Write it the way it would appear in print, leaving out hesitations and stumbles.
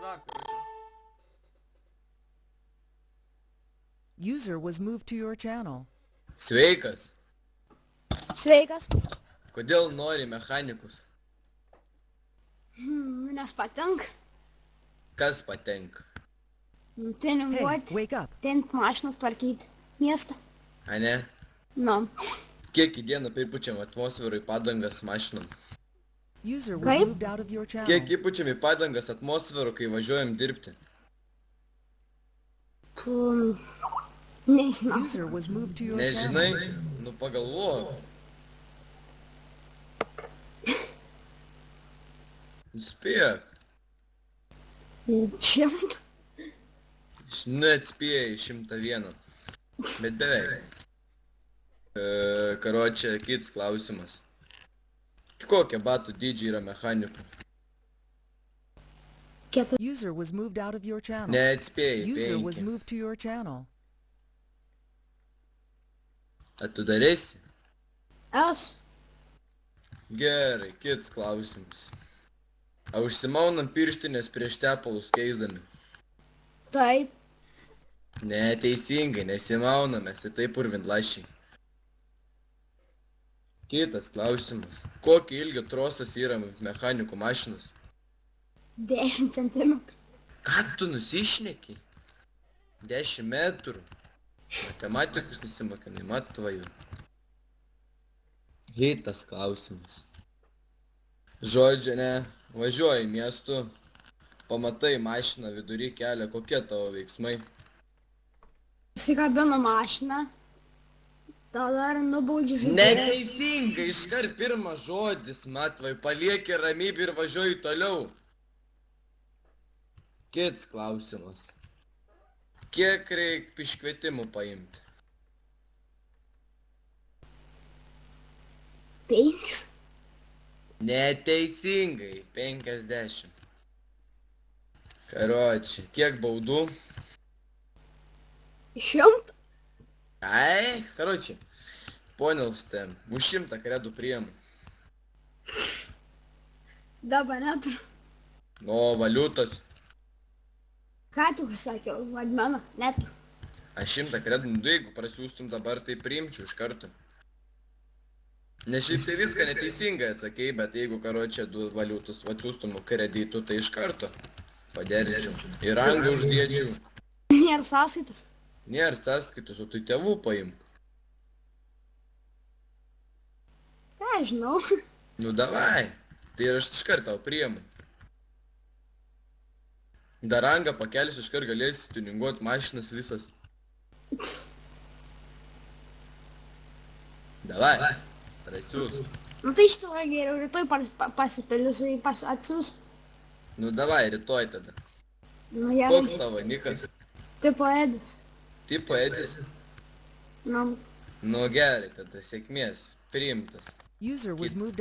dar, karoči. User was moved to your channel. Sveikas. Sveikas. Kodėl nori mechanikus? Nes patinka. Kas patenka? Hey, Treninguoti. wake up. Tint mašinas tvarkyti. Miestą. A ne? Nu. Kiek į dieną pripučiam atmosferų į padangas mašinom? User was Kaip? moved out of your channel. Kiek įpučiam į padangas atmosferų, kai važiuojam dirbti? Nežinau. User was moved to your channel. Nežinai? Nu pagalvok. Spėk. 100. Neatspėjai 101. Bet beveik. Karočią, kits klausimas. Kokie batų dydžiai yra mechanikų? User was moved out of your channel. Neatspėjai User was 5. moved to your channel. A tu darėsi? Aš. Gerai, kits klausimas. A užsimaunam pirštinės prieš tepalus keisdami? Taip. Neteisingai, nesimauname, tai purvintlašiai. Kitas klausimas. Kokio ilgio trosas yra mechanikų mašinos? 10 centimetrų. Ką tu nusišneki? 10 metrų. Matematikus nesimakinai, matvaju. Kitas klausimas. Žodžiu, ne, važiuoji miestu, pamatai mašiną vidury kelio, kokie tavo veiksmai? Įsikabinu mašiną. Tada ir nubaudžiu žaidėją. Neteisingai, iškart pirmas žodis, matvai, palieki ramybę ir važiuoji toliau. Kits klausimas. Kiek reik iškvietimų paimti? 5. Neteisingai, 50. Karoči, kiek baudų? 100. Ai, karoči, poнял с тем, už 100 kredų priemu. Dabar neturiu. O valiutos, Ką tik sakiau, vadmena, neturiu. aš 100 kredų, nu jeigu prasiūstum dabar, tai priimčiau iš karto. Nes šiaip tai viską neteisingai atsakei, bet jeigu karočią du valiutus atsiųstum kreditų, tai iš karto paderinčiau. Ir rangą uždėčiau. Nėra sąskaitas. Nėra sąskaitos, o tai tėvų paimk. Ką žinau. Nu davai, tai ir aš iš karto tau priemu. Dar rangą pakelsiu, iš karto galėsi tuninguoti mašinas visas. Davai, prasiūs. Nu tai iš tavo geriau rytoj pasipildysiu į atsiūs. Nu davai, rytoj tada. Nu Koks gerai. tavo nikas? Tipo Edis. Tipo Edis? Nu. Nu gerai, tada sėkmės, priimtas. User was moved